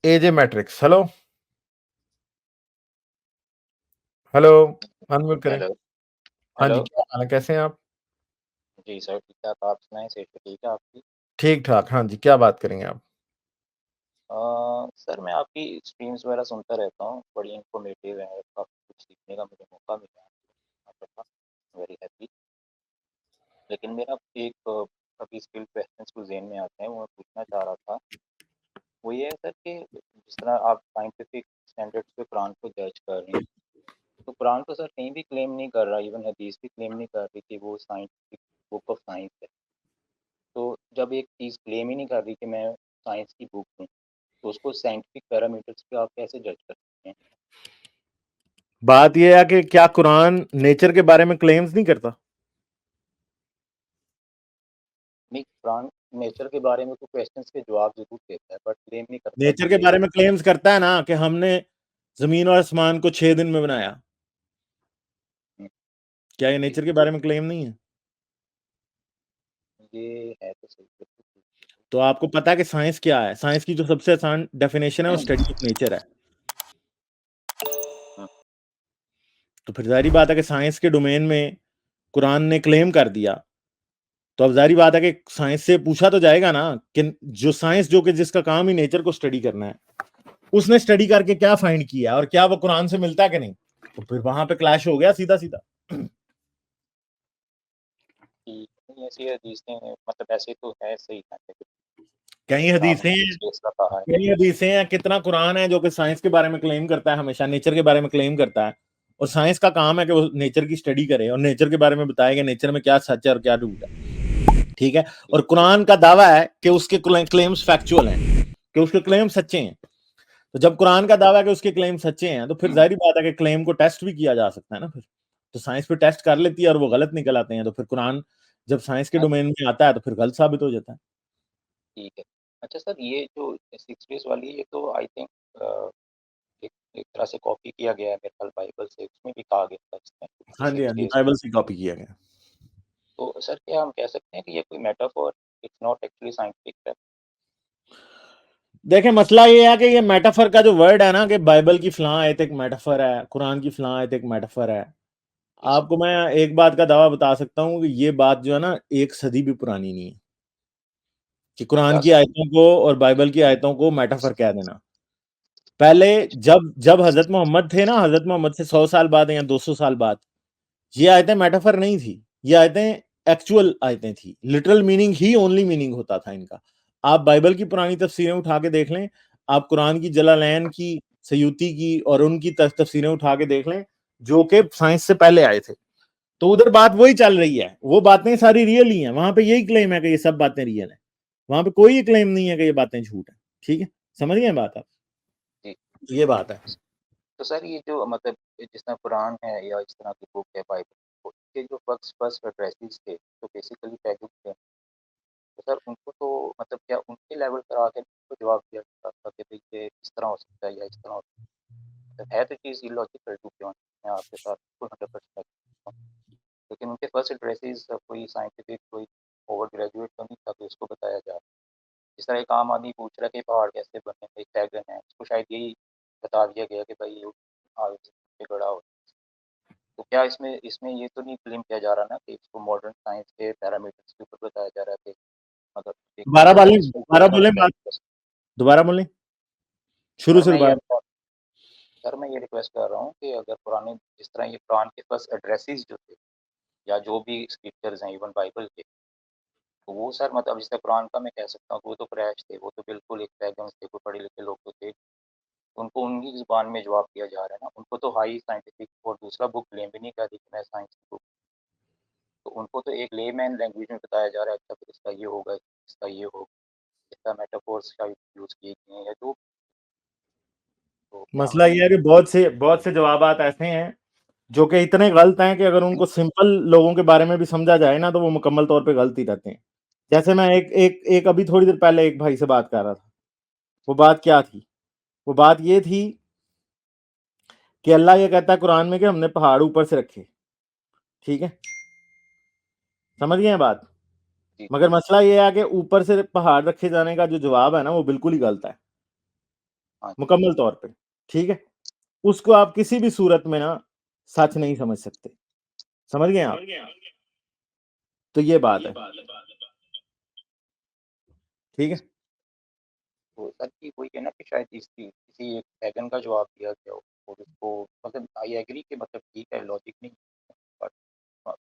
एजे matrix. Hello hello, unmute करें। Hello. हाँ hello. जी, क्या हाल है, कैसे हैं आप? जी सर, ठीक-ठाक। आप सुनाएँ, सेहत ठीक है आपकी? ठीक ठाक। हाँ जी, क्या बात करेंगे आप? सर मैं आपकी स्ट्रीम्स वगैरह सुनता रहता हूँ, बड़ी इन्फॉर्मेटिव है, काफ़ी कुछ सीखने का मुझे मौका मिला है यहाँ पे, वेरी हैप्पी। लेकिन मेरा एक अभी स्किल क्वेश्चंस जो ज़हन में आते हैं, वो मैं पूछना चाह रहा था। वो ये है सर कि जिस तरह आप साइंटिफिक स्टैंडर्ड्स पे कुरान को जज कर रहे हैं, तो कुरान तो सर कहीं भी क्लेम नहीं कर रहा, इवन हदीस भी क्लेम नहीं कर रही कि वो साइंटिफिक बुक ऑफ साइंस है। तो जब एक चीज़ क्लेम ही नहीं कर रही कि मैं साइंस की बुक हूँ, तो उसको साइंटिफिक पैरामीटर्स पे आप कैसे जज कर सकते हैं? बात यह है कि क्या कुरान नेचर के बारे में क्लेम्स नहीं करता? नहीं, कुरान नेचर के बारे में तो क्वेश्चंस के जवाब ज़रूर देता है, बट क्लेम नहीं करता नेचर कि के ये बारे में क्लेम्स करता है ना कि हमने जमीन और आसमान को 6 दिन में बनाया। हुँ, क्या ये जी, नेचर के बारे में क्लेम नहीं है? ये है तो सही, बिल्कुल सही। तो आपको पता है कि साइंस क्या है? साइंस की जो सबसे आसान डेफिनेशन है वो स्टडी ऑफ नेचर है। हुँ, तो फिर जाहिर बात है कि साइंस के डोमेन में कुरान ने क्लेम कर दिया, तो अब जाहिर बात है कि साइंस से पूछा तो जाएगा ना कि जो साइंस जो कि जिसका काम ही नेचर को स्टडी करना है, उसने स्टडी करके क्या फाइंड किया और क्या वो कुरान से मिलता है कि नहीं। तो फिर वहां पे क्लैश हो गया सीधा सीधा। कि नहीं ऐसी हदीसें हैं, मतलब ऐसे तो है सही साइंटिफिक, कई जैसा हदीसें आपने हैं, जिस केस का कहा है। कई हदीसें हैं, कितना कुरान है जो कि साइंस के बारे में क्लेम करता है, हमेशा नेचर के बारे में क्लेम करता है। और साइंस का काम है कि वो नेचर की स्टडी करे और नेचर के बारे में बताए कि नेचर में क्या सच है और क्या झूठ है। ठीक है। जी, और कुरान का दावा है कि उसके क्लेम्स फैक्चुअल हैं, कि उसके क्लेम सच्चे हैं। तो जब कुरान का दावा है कि उसके क्लेम सच्चे हैं, तो फिर जाहिर बात है कि क्लेम को टेस्ट भी किया जा सकता है ना। फिर तो साइंस पे टेस्ट कर लेती है और वो गलत निकल आते हैं, तो फिर कुरान जब साइंस के हाँ, डोमेन में आता है तो फिर गलत साबित हो जाता है। ठीक है। अच्छा सर, ये जो 6 डेज़ वाली है, ये तो आई थिंक एक एक तरह से कॉपी किया गया है मेरे ख्याल बाइबल से, उसमें भी कहा गया था इसमें कि हाँ जी, 6 हाँ जी, डेज़। बाइबल से कॉपी किया गया। तो सर क्या हम कह सकते हैं कि ये कोई metaphor, it's not actually scientific है? देखें, मसला ये है कि ये मेटाफर का जो वर्ड है ना, कि बाइबल की फलां आयत एक मेटाफर है, कुरान की फलां आयत एक मेटाफर है। जी सर। आपको मैं एक बात का दावा बता सकता हूं कि ये बात जो है ना, एक सदी भी पुरानी नहीं है कि कुरान क्या की सर? आयतों को और बाइबल की आयतों को मेटाफर कह देना। पहले जब जब हजरत मोहम्मद थे ना, हजरत मोहम्मद से 100 साल बाद या 200 साल बाद, ये आयतें मेटाफर नहीं थी। ये आयतें एक्चुअल आयतें थी, लिटरल मीनिंग ही ओनली मीनिंग होता था इनका। आप बाइबल की पुरानी तफसीरें उठा के देख लें, आप कुरान की जलालैन की, सयूती की और उनकी तफसीरें उठा के देख लें जो कि साइंस से पहले आए थे, तो उधर बात वही चल रही है, वो बातें सारी रियल ही हैं। वहां पे यही क्लेम है कि ये सब बातें रियल है, वहां पे कोई क्लेम नहीं है कि ये बातें झूठ है। ठीक है, समझ गए बात आप? जी। ये बात है। तो सर ये जो मतलब जिस तरह कुरान है या इस तरह की बुक है बाइबल, तो इसके जो फर्स्ट फर्स्ट एड्रेसेस थे, तो बेसिकली पैगम्बर थे। तो सर उनको तो मतलब क्या उनके लेवल पर आके उनको जवाब दिया जाता था कि भई ये इस तरह हो सकता है या इस तरह हो सकता है। है तो चीज़ इलॉजिकल टू बी ऑनेस्ट, मैं आपके साथ बिल्कुल 100% एग्री हूँ। लेकिन उनके फर्स्ट एड्रेसेस कोई साइंटिफिक, कोई ओवर ग्रेजुएट तो नहीं था कि उसको बताया जाए। जिस तरह एक आम आदमी पूछ रहा है कि पहाड़ कैसे बने, एक ड्रैगन है, उसको शायद यही बता दिया गया कि भाई ये आग से बड़ा हो। तो क्या इसमें इसमें ये तो नहीं क्लेम किया जा रहा ना कि इसको मॉडर्न साइंस के पैरामीटर्स के ऊपर बताया जा रहा है कि मतलब एक दोबारा बोलें, सक्सेसफुल दोबारा पर्सन बोलें क्या बात, कर सकता दोबारा बोलें, है। शुरू से दोबारा। सर मैं ये रिक्वेस्ट कर रहा हूँ कि अगर पुराने जिस तरह ये कुरान के फर्स्ट एड्रेसेस जो थे या जो भी स्क्रिप्चर्स हैं इवन बाइबल के, तो वो सर मतलब जिस तरह कुरान का मैं कह सकता हूँ कि वो तो क्रैश थे, वो तो बिल्कुल एक पैगम्स थे, कोई पढ़े लिखे लोग तो थे। उनको उन्हीं ज़ुबान में जवाब दिया जा रहा है ना, उनको तो हाई साइंटिफिक और दूसरा बुक क्लेम भी नहीं कर रही कि मैं साइंस की बुक, तो उनको तो एक लेमैन लैंग्वेज में बताया जा रहा है, अच्छा फिर इसका ये होगा, इसका ये होगा, इसका मेटाफोर्स शायद यूज़ किए गए हैं या जो, तो क्या मसला हम ये है कि बहुत से जवाबात ऐसे हैं जो कि इतने गलत हैं कि अगर उनको सिंपल लोगों के बारे में भी समझा जाए ना, तो वो मुकम्मल तौर पे गलत ही रहते हैं। जैसे मैं एक एक एक अभी थोड़ी देर पहले एक भाई से बात कर रहा था। वो बात क्या थी? वो बात ये थी कि अल्लाह ये कहता है कुरान में कि हमने पहाड़ ऊपर से रखे। ठीक है, समझ गए हैं बात? जी, मगर मसला ये है कि ऊपर से पहाड़ रखे जाने का जो जवाब है ना, वो बिल्कुल ही गलत है। हाँ, मुकम्मल तौर पे, ठीक है? उसको आप किसी भी सूरत में ना सच नहीं समझ सकते। समझ गए आप? तो ये बात है। ठीक है? तो सर कि वही है ना कि शायद इसकी किसी एक पैगन का जवाब दिया गया हो और उसको मतलब आई एग्री कि मतलब ठीक है लॉजिक नहीं बट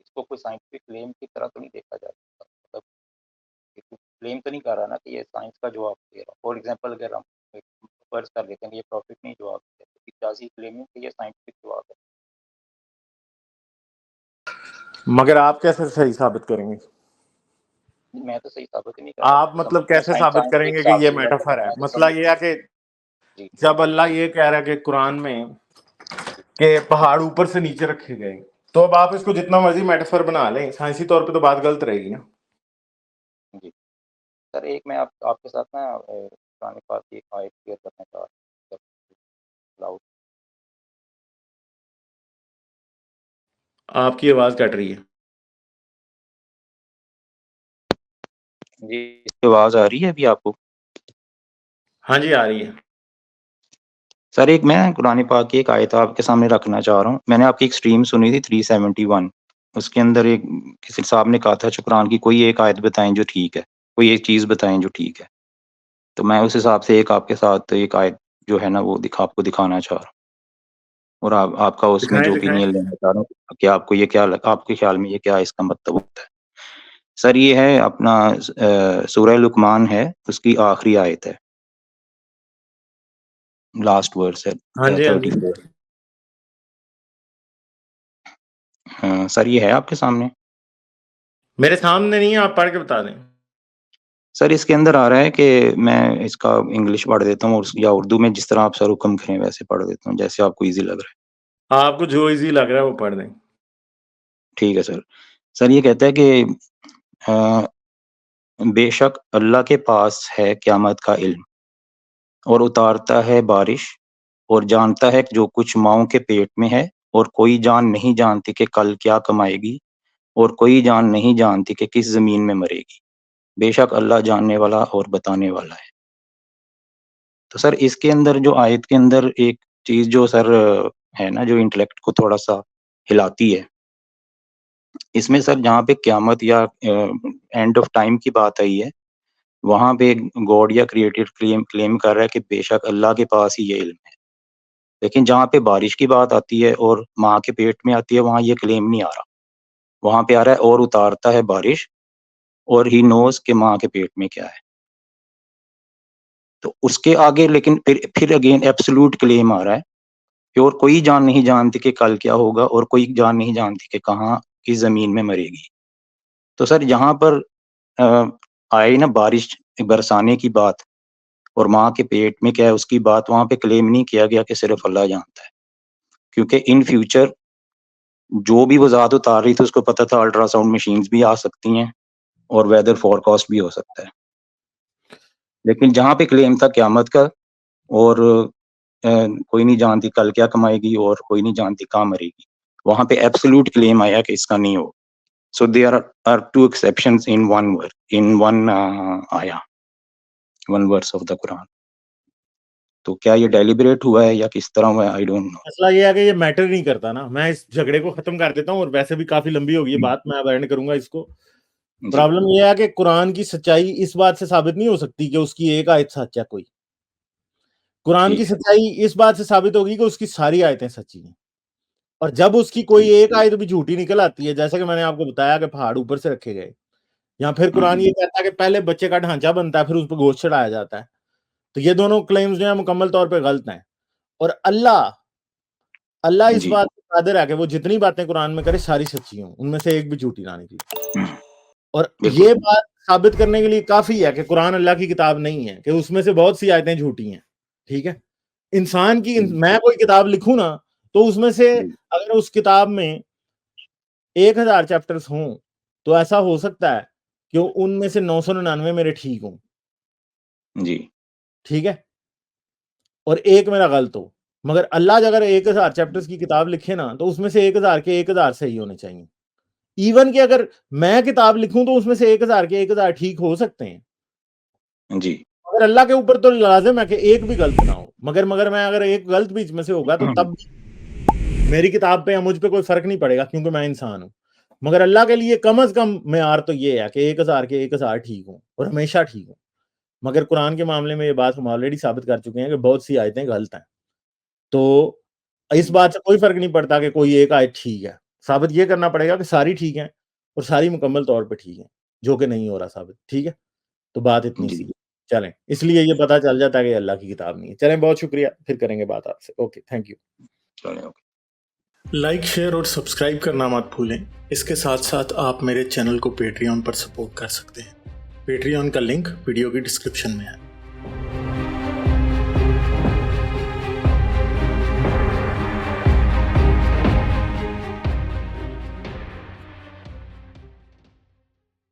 इसको कोई साइंटिफिक क्लेम की तरह तो नहीं देखा जा सकता। मतलब क्लेम तो नहीं कर रहा ना कि ये साइंस का जवाब दे रहा हूँ। फॉर एग्जाम्पल अगर हम फर्ज कर लेते हैं कि ये प्रॉफिट नहीं जवाब दे तो डज ही क्लेमिंग कि ये साइंटिफिक जवाब है। मगर आप कैसे सही साबित करेंगे? मैं तो सही साबित ही नहीं कर आप सकता। मतलब समझते हैं कैसे साबित साइंस के करेंगे हिसाब कि ये से मैं मेटाफर है? मैं तो मसला समझ ये है कि जी जब अल्लाह ये कह रहा है कि कुरान में कि पहाड़ ऊपर से नीचे रखे गए, तो अब आप इसको जितना मर्जी मेटाफर बना लें, साइंसी तौर पे तो बात गलत रहेगी ना। जी सर एक मैं आपके साथ ना पुराने पाक की एक आयत शेयर करना चाह रहा हूँ। आपकी आवाज कट रही है। जी आवाज़ आ रही है अभी आपको? हाँ जी, आ रही है। सर एक मैं कुरान पाक की एक आयत आपके सामने रखना चाह रहा हूँ। मैंने आपकी एक स्ट्रीम सुनी थी 371 उसके अंदर एक किसी साहब ने कहा था अच्छा कुरान की कोई एक आयत बताएं जो ठीक है, कोई एक चीज़ बताएं जो ठीक है। तो मैं उस हिसाब से एक आपके साथ एक आयत जो है ना वो आपको दिखाना चाह रहा हूँ और आपका उसमें दिखाएं जो दिखाएं। ओपिनियन लेना चाह रहा हूँ कि आपको ये क्या आपके ख्याल में ये क्या इसका मतलब होता है। सर ये है अपना सूरह लुकमान है उसकी आखिरी आयत है, लास्ट वर्स है हाँ जी, हाँ जी। 34। हाँ, सर ये है आपके सामने? मेरे सामने नहीं है, आप पढ़ के बता दें। सर इसके अंदर आ रहा है कि मैं इसका इंग्लिश पढ़ देता हूँ और या उर्दू में जिस तरह आप सर हुक्म करें वैसे पढ़ देता हूँ जैसे आपको इजी लग रहा है। आपको जो इजी लग रहा है वो पढ़ दें। ठीक है सर। सर ये कहता है कि अ, बेशक अल्लाह के पास है क़यामत का इल्म और उतारता है बारिश और जानता है कि जो कुछ माँओं के पेट में है और कोई जान नहीं जानती कि कल क्या कमाएगी और कोई जान नहीं जानती कि किस ज़मीन में मरेगी। बेशक अल्लाह जानने वाला और बताने वाला है। तो सर इसके अंदर जो आयत के अंदर एक चीज़ जो सर है ना जो इंटेलेक्ट को थोड़ा-सा हिलाती है। इसमें सर जहाँ पे क़यामत या एंड ऑफ टाइम की बात आई है, वहाँ पे गॉड या क्रिएटेड क्लेम क्लेम कर रहा है कि बेशक अल्लाह के पास ही ये इल्म है। लेकिन जहाँ पे बारिश की बात आती है और माँ के पेट में आती है वहाँ ये क्लेम नहीं आ रहा। वहाँ पे आ रहा है और उतारता है बारिश और ही नोज़ कि माँ के पेट में क्या है। तो उसके आगे लेकिन फिर अगेन एब्सोल्यूट क्लेम आ रहा है कि और कोई जान नहीं जानती कि कल क्या होगा और कोई जान नहीं जानती कि कहाँ किस ज़मीन में मरेगी। तो सर यहाँ पर अ, आई ना बारिश बरसाने की बात और माँ के पेट में क्या है उसकी बात वहाँ पे क्लेम नहीं किया गया कि सिर्फ़ अल्लाह जानता है। क्योंकि इन फ्यूचर जो भी वो ज़ात उतार रही थी उसको पता था अल्ट्रासाउंड मशीन्स भी आ सकती हैं और वेदर फ़ोरकास्ट भी हो सकता है। लेकिन जहाँ पे क्लेम था क़यामत का और कोई नहीं जानती कल क्या कमाएगी और कोई नहीं जानती कहाँ मरेगी। वहाँ पे एब्सोल्यूट क्लेम आया कि इसका नहीं होगा। So there are two exceptions in one word, in one ayah, one verse of the Quran. तो क्या ये डेलिब्रेट हुआ है या किस तरह हुआ है आई डोंट नो। मसला ये है कि ये मैटर नहीं करता ना। मैं इस झगड़े को खत्म कर देता हूँ और वैसे भी काफी लंबी होगी ये बात, मैं अब एंड करूंगा इसको। जी प्रॉब्लम ये है कि कुरान की सच्चाई इस बात से साबित नहीं हो सकती कि उसकी एक आयत सच है कोई। कुरान की ठीक है सच्चाई इस बात से साबित होगी कि उसकी सारी आयतें सच्ची हैं। और जब उसकी कोई ठीक एक आयत भी झूठी निकल आती है, जैसे कि मैंने आपको बताया कि पहाड़ ऊपर से रखे गए, या फिर कुरान ये कहता है कि पहले बच्चे का ढांचा बनता है फिर उस पर गोश्त चढ़ाया जाता है, तो ये दोनों क्लेम्स जो है मुकम्मल तौर पे गलत हैं। और अल्लाह अल्लाह इस जी बात पे कादिर है कि वो जितनी बातें कुरान में करे सारी सच्ची हों, उनमें से एक भी झूठी ना निकले। और बिल्कुल ये बात साबित करने के लिए काफी है कि कुरान अल्लाह की किताब नहीं है, कि उसमें से बहुत सी आयतें झूठी हैं। ठीक है? इंसान की मैं कोई किताब लिखूं ना, तो उसमें से जी अगर उस किताब में 1000 चैप्टर्स हों, तो ऐसा हो सकता है कि उनमें से 999 मेरे ठीक हों। जी ठीक है? और एक मेरा गलत हो। मगर अल्लाह अगर 1000 चैप्टर्स की किताब लिखे ना, तो उसमें से 1000 के 1000 सही होने चाहिए। इवन कि अगर मैं किताब लिखूं तो उसमें से 1000 के 1000 ठीक हो सकते हैं। जी मगर अल्लाह के ऊपर तो लाजिम है कि एक भी गलत ना हो। मगर मैं अगर एक गलत बीच में से होगा तो तब मेरी किताब पे या मुझ पे कोई फर्क नहीं पड़ेगा, क्योंकि मैं इंसान हूँ। मगर अल्लाह के लिए कम से कम मेयार तो ये है कि 1000 के 1000 ठीक हूँ और हमेशा ठीक हूँ। मगर कुरान के मामले में ये बात हम ऑलरेडी साबित कर चुके हैं कि बहुत सी आयतें गलत हैं। तो इस बात से कोई फर्क नहीं पड़ता कि कोई एक आयत ठीक है, साबित ये करना पड़ेगा कि सारी ठीक हैं और सारी मुकम्मल तौर पे ठीक हैं, जो कि नहीं हो रहा साबित। ठीक है, तो बात इतनी जी। सी है। चलें, इसलिए ये पता चल जाता है कि अल्लाह की किताब नहीं है। चलें, बहुत शुक्रिया, फिर करेंगे बात आपसे। Okay, thank you. चलें, ओके। लाइक, शेयर और सब्सक्राइब करना मत भूलें। इसके साथ साथ आप मेरे चैनल को पेट्रियन पर सपोर्ट कर सकते हैं। पेट्रियन का लिंक वीडियो की डिस्क्रिप्शन में है।